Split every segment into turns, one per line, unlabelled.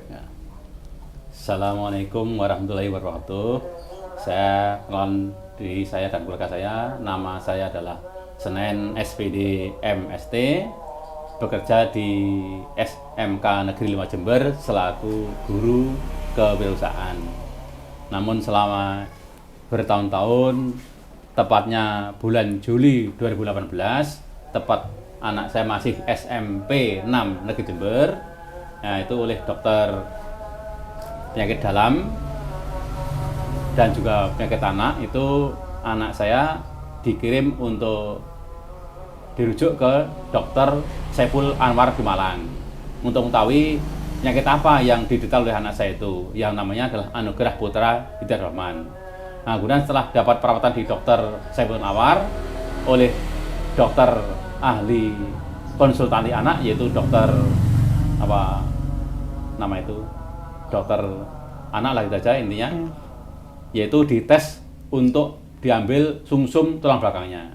Ya. Assalamualaikum warahmatullahi wabarakatuh. Saya kenalkan diri saya dan keluarga saya. Nama saya adalah Senen SPD MST, bekerja di SMK Negeri 5 Jember selaku guru kewirausahaan. Namun selama bertahun-tahun, tepatnya bulan Juli 2018, tepat anak saya masih SMP 6 Negeri Jember, nah itu oleh dokter penyakit dalam dan juga penyakit anak, itu anak saya dikirim untuk dirujuk ke dokter Saiful Anwar di Malang untuk mengetahui penyakit apa yang diderita oleh anak saya itu, yang namanya adalah Anugerah Putra Hidayat Rahman. Nah, kemudian setelah dapat perawatan di dokter Saiful Anwar oleh dokter ahli konsultasi anak, yaitu dokter apa nama itu, dokter anak lah kita aja intinya, yaitu dites untuk diambil sumsum tulang belakangnya.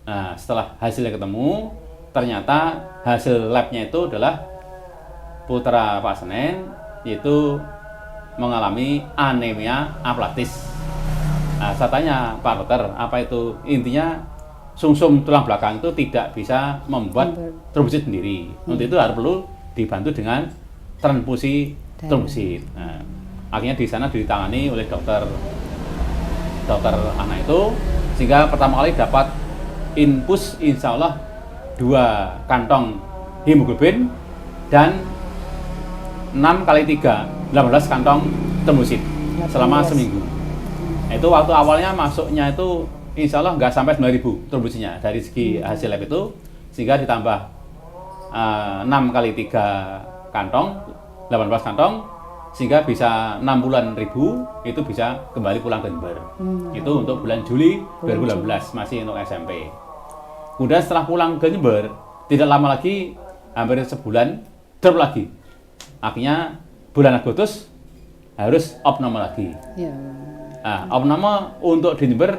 Nah, setelah hasilnya ketemu, ternyata hasil labnya itu adalah putra Pak Senen, yaitu mengalami anemia aplatis. Nah, saya tanya Pak dokter, apa itu? Intinya sumsum tulang belakang itu tidak bisa membuat trombosit sendiri. Untuk itu harus perlu dibantu dengan transfusi trombosit. Nah, akhirnya di sana ditangani oleh dokter anak itu, sehingga pertama kali dapat infus insya Allah 2 kantong hemoglobin dan 6 kali 3 18 kantong trombosit selama seminggu. Itu waktu awalnya masuknya itu insya Allah nggak sampai 9.000 trombositnya dari segi hasil lab itu, sehingga ditambah 6 kali 3 kantong 18 kantong, sehingga bisa 60-an ribu, itu bisa kembali pulang ke Jember. Itu untuk bulan Juli 2018, masih untuk SMP. Kemudian setelah pulang ke Jember, tidak lama lagi, hampir sebulan, drop lagi. Akhirnya bulan Agustus harus opname lagi.
Ya.
Nah, opname untuk di Jember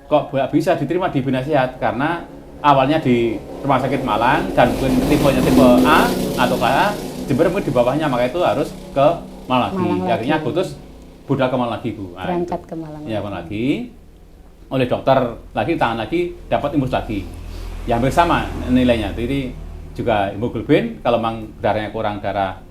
kok bisa diterima di Bina Sehat, karena awalnya di Rumah Sakit Malang dan mungkin tipenya tipe A atau A, Jember mungkin di bawahnya, maka itu harus ke Malang lagi. Akhirnya Agustus budal ke Malang lagi, Bu. Nah,
berangkat ke Malang.
Ya, Malang lagi. Oleh dokter lagi, tangan lagi, dapat infus lagi. Ya hampir sama nilainya. Jadi juga hemoglobin, kalau memang darahnya kurang, darah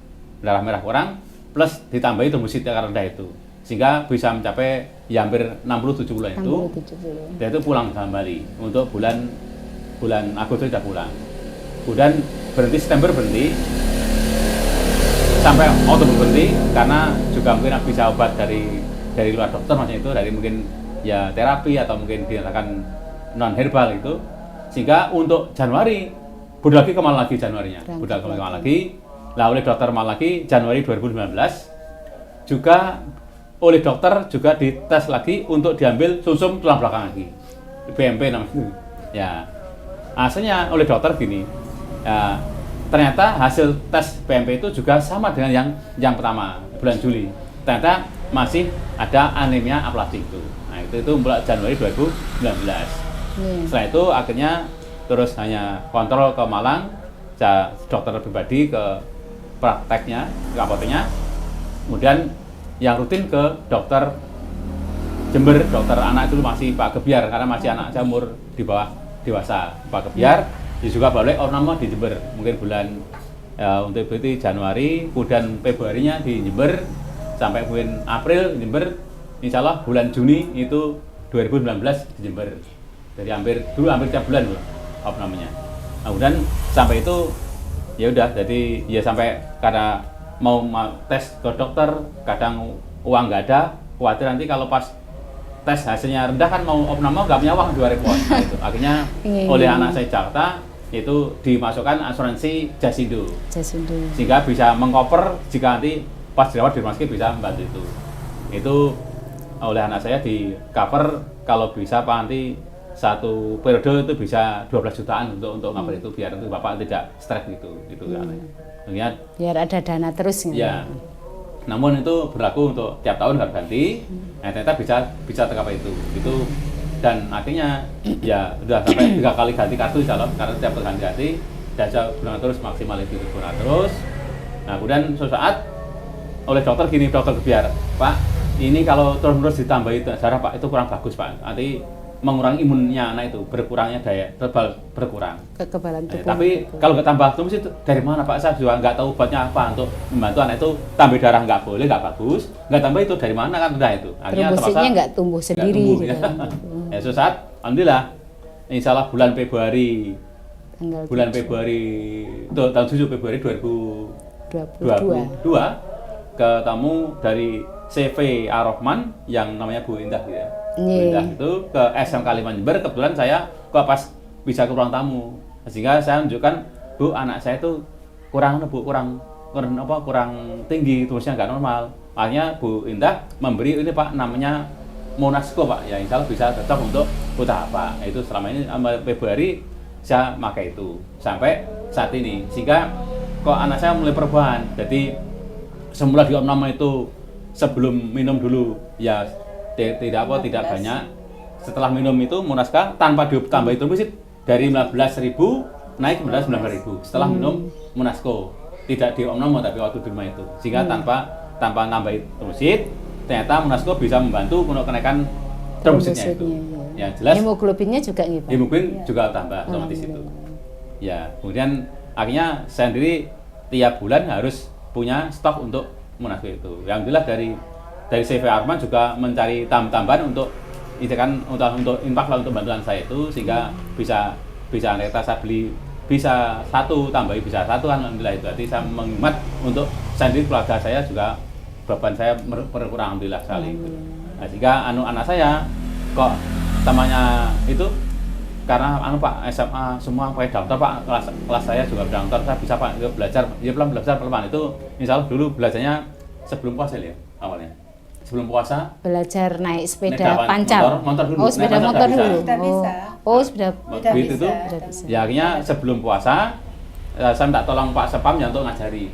merah kurang, plus ditambahi trombosit yang rendah itu, sehingga bisa mencapai ya hampir 60-70 itu.
60-70.
Dan itu pulang kembali untuk bulan Agustus sudah pulang. Kemudian berhenti September, berhenti sampai Oktober berhenti, karena juga mungkin bisa obat dari luar dokter, maksudnya itu dari mungkin ya terapi atau mungkin dinyatakan non herbal itu, sehingga untuk Januari budal lagi ke Malang lagi, Januarinya budal ke Malang lagi. Lah oleh dokter Malang lagi Januari 2019 juga oleh dokter juga dites lagi untuk diambil sumsum tulang belakang lagi, BMP namanya. Ya, hasilnya oleh dokter gini, ya, ternyata hasil tes BMP itu juga sama dengan yang pertama bulan Juli. Ternyata masih ada anemia aplatis itu. Nah, itu mulai Januari 2019. Setelah itu akhirnya terus hanya kontrol ke Malang, dokter pribadi ke prakteknya, ke apoteknya. Kemudian yang rutin ke dokter Jember, dokter anak itu masih Pak Gebiar, karena masih anak saya umur di bawah dewasa. Pak Gebiar juga boleh opname di Jember, mungkin bulan untuk berarti Januari, kemudian Februarinya di Jember, sampai bulan April di Jember, insya Allah bulan Juni itu 2019 di Jember. Jadi hampir tiap bulan loh opnamenya. Nah, kemudian sampai itu ya udah, jadi ya sampai karena mau tes ke dokter, kadang uang nggak ada, khawatir nanti kalau pas tes hasilnya rendah kan mau opname nggak punya uang 2 repot. Nah, itu akhirnya oleh anak saya Jakarta itu dimasukkan asuransi Jasindo, sehingga bisa mengcover jika nanti pas dirawat di rumah sakit bisa membantu itu. Itu oleh anak saya di cover, kalau bisa Pak nanti satu periode itu bisa 12 jutaan untuk cover itu, biar nanti Bapak tidak stres gitu
biar ada dana terus gitu.
Ya. Namun itu berlaku untuk tiap tahun harus ganti. Nah, ternyata bisa tercapai itu. Dan akhirnya ya sudah sampai 3 kali ganti kartu insya Allah, karena tiap kali ganti dan saya gunakan terus, maksimal itu gunakan terus. Nah, kemudian suatu saat oleh dokter gini, dokter biar Pak, ini kalau terus-menerus ditambahi darah Pak itu kurang bagus Pak, nanti mengurangi imunnya anak itu, berkurangnya daya tebal berkurang.
Kekebalan tubuh.
Tapi kalau nggak tambah terus itu dari mana Pak? Saya juga nggak tahu obatnya apa untuk membantu anak itu. Tambah darah nggak boleh, nggak bagus. Nggak tambah itu dari mana kan udah itu.
Trombositnya nggak tumbuh sendiri.
Tumbuh, gitu. Ya suatu saat, alhamdulillah, insya Allah bulan Februari itu tahun 7 Februari 2022 ketemu dari CV Ar-Rahman yang namanya Bu Indah gitu ya. Bu Indah itu ke SMK 5 Jember, kebetulan saya kok pas bisa ke ruang tamu. Sehingga saya menunjukkan, Bu, anak saya itu kurang tinggi, tulisnya nggak normal. Akhirnya Bu Indah memberi ini Pak, namanya Monasco Pak, ya insya Allah bisa cocok untuk putra Pak. Itu selama ini Februari saya pakai itu sampai saat ini. Sehingga kok anak saya mulai perubahan. Jadi semula di opname itu sebelum minum dulu ya tidak banyak. Setelah minum itu Monaska tanpa ditambahi trombosit dari 15.000 naik ke 19.000 setelah minum Monasco, tidak di opname tapi waktu di rumah itu. Sehingga tanpa nambahin trombosit ternyata Monasco bisa membantu untuk kenaikan trombositnya itu. Ya jelas.
Hemoglobinnya juga gitu.
Hemoglobin juga tambah otomatis itu. Ya, kemudian akhirnya saya sendiri tiap bulan harus punya stok untuk Monasco itu. Yang jelas dari CV Arman juga mencari tambahan untuk untuk infak lah, untuk bantuan saya itu, sehingga bisa ternyata saya beli bisa satu alhamdulillah itu. Berarti saya menghemat untuk saya sendiri, keluarga saya juga beban saya berkurang alhamdulillah sekali. Nah, sehingga anak saya kok temannya itu karena Pak SMA semua pakai dokter Pak, kelas saya juga dokter, saya bisa Pak belajar pelan-pelan itu. Insya Allah dulu belajarnya sebelum puasa ya awalnya. Sebelum puasa
belajar naik sepeda pancal.
Motor dulu.
Oh, sepeda motor dulu. Sepeda
itu. Ya akhirnya sebelum puasa saya minta tolong Pak Sepam ya untuk ngajari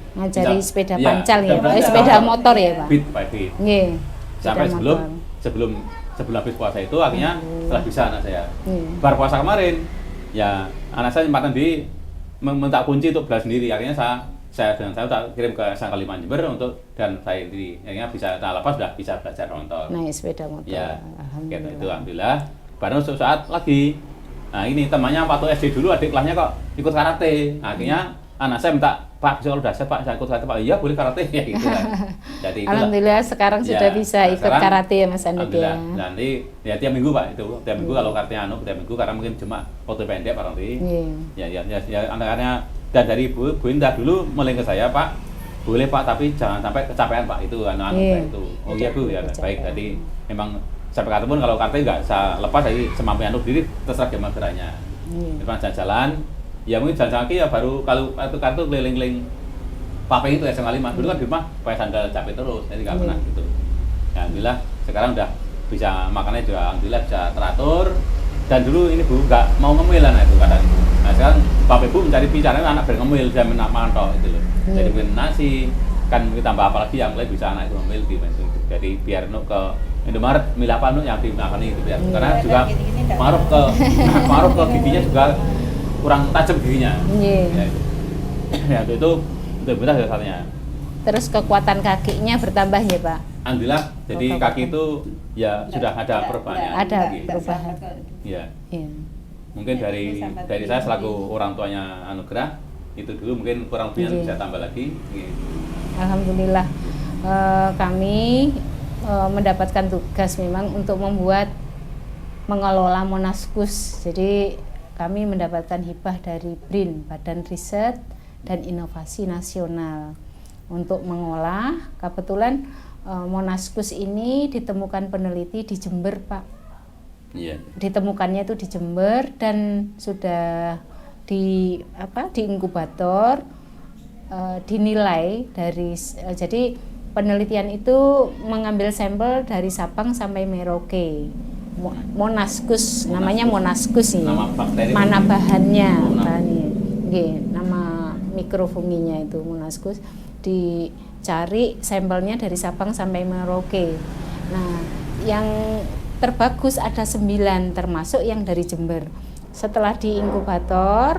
sepeda pancal ya, sepeda motor ya Pak.
Beat. Nggih. Sampai sebelum habis puasa itu akhirnya setelah bisa anak saya. Bar puasa kemarin ya anak saya nyempatan minta kunci untuk belajar sendiri. Akhirnya saya tak kirim ke SMK 5 Jember dan saya sendiri. Akhirnya bisa lepas sudah bisa belajar motor.
Naik sepeda motor.
Ya. Alhamdulillah. Itu alhamdulillah. Baru suatu saat lagi. Nah, ini temannya waktu SD dulu adik kelasnya kok ikut karate. Akhirnya anak saya minta, Pak, bisa kalau dasar Pak, saya ikut karate Pak. Iya, boleh karate ya gitu kan. Jadi
alhamdulillah sekarang sudah bisa ikut karate ya Mas Anit ya.
Nanti ya tiap minggu Pak itu. Tiap minggu kalau karatenya tiap minggu karena mungkin cuma waktu pendek Pak nanti. Ya anak-anaknya. Dan dari Bu Indah dulu mulai ke saya, Pak, boleh Pak, tapi jangan sampai kecapean Pak, itu anak-anak itu. Oh iya Bu, ya baik. Jadi memang sampai kartu pun kalau kartu nggak bisa lepas, jadi semampu anak diri terserah gimana geranya. Depan jalan-jalan, ya mungkin jalan kaki ya baru kalau kartu keliling-keliling Papeng itu SMK 5. Dulu kan di rumah pakai sandal capek terus, jadi nggak pernah gitu. Ya, alhamdulillah sekarang udah bisa makannya juga alhamdulillah bisa teratur. Dan dulu ini Bu nggak mau ngemil anak itu kadang. Nah sekarang Bapak Ibu mencari caranya anak ngemil, dia makan toh itu loh. Jadi bikin nasi, kan tambah apa lagi yang lain bisa anak itu ngemil di itu. Jadi biar nuk ke Indomaret milih apa nuk yang dimakan itu biar. Karena juga pengaruh ke giginya juga kurang tajam giginya. Ya itu benar satunya.
Terus kekuatan kakinya bertambah ya Pak?
Alhamdulillah, jadi kaki itu ya sudah ada perubahannya.
Ada perubahan.
Iya. Mungkin dari saya selaku orang tuanya Anugerah itu dulu mungkin kurang lebihnya bisa tambah lagi.
Alhamdulillah kami mendapatkan tugas memang untuk mengelola Monaskus. Jadi kami mendapatkan hibah dari BRIN, Badan Riset dan Inovasi Nasional, untuk mengolah. Kebetulan Monaskus ini ditemukan peneliti di Jember Pak. Ditemukannya itu di Jember dan sudah di inkubator, dinilai dari jadi penelitian itu mengambil sampel dari Sabang sampai Merauke. Monaskus, namanya Monaskus sih. Mana bahannya, nama mikrofunginya itu Monaskus. Dicari sampelnya dari Sabang sampai Merauke. Nah, yang terbagus ada 9 termasuk yang dari Jember. Setelah di inkubator,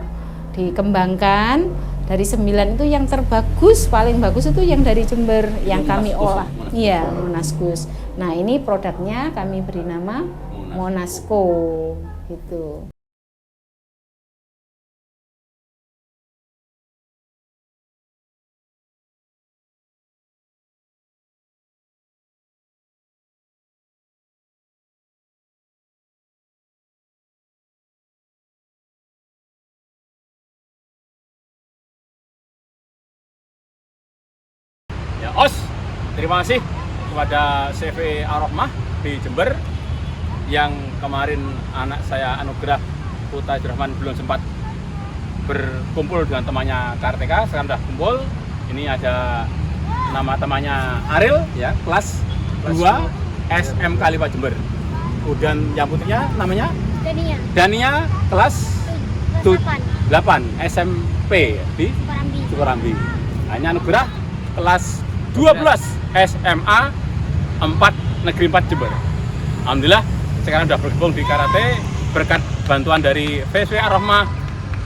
dikembangkan dari 9 itu yang terbagus, paling bagus itu yang dari Jember yang kami olah. Iya, Monaskus. Nah, ini produknya kami beri nama Monasco gitu.
Ya, Os, terima kasih kepada CV Ar-Rahmah di Jember yang kemarin anak saya Anugerah Putra Abdurrahman belum sempat berkumpul dengan temannya Kartika, sekarang sudah kumpul. Ini ada nama temannya Ariel ya, kelas 2 SMK 5 Jember. Kemudian yang putrinya namanya Dania kelas 8 SMP di Sukorambi. Hanya Anugerah kelas 12 SMA 4 Negeri 4 Jember. Alhamdulillah sekarang sudah bergabung di karate berkat bantuan dari VSW Ar-Rahmah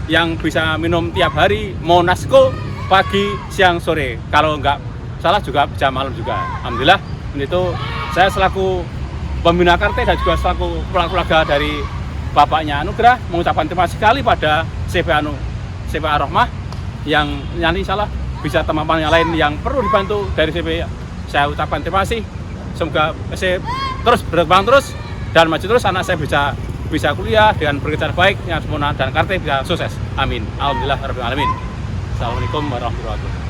yang bisa minum tiap hari Monasco pagi, siang, sore. Kalau nggak salah juga bisa malam juga. Alhamdulillah itu saya selaku pembina karate dan juga selaku keluarga dari bapaknya Anugerah mengucapkan terima kasih sekali pada CV Ar-Rahmah yang nanti insyaallah bisa teman-teman yang lain yang perlu dibantu dari CV. Saya ucapkan terima kasih. Semoga saya terus berkembang terus dan maju terus, anak saya bisa kuliah dengan berkejar baik yang sempurna dan karate bisa sukses. Amin. Alhamdulillah rabbil alamin. Assalamualaikum warahmatullahi wabarakatuh.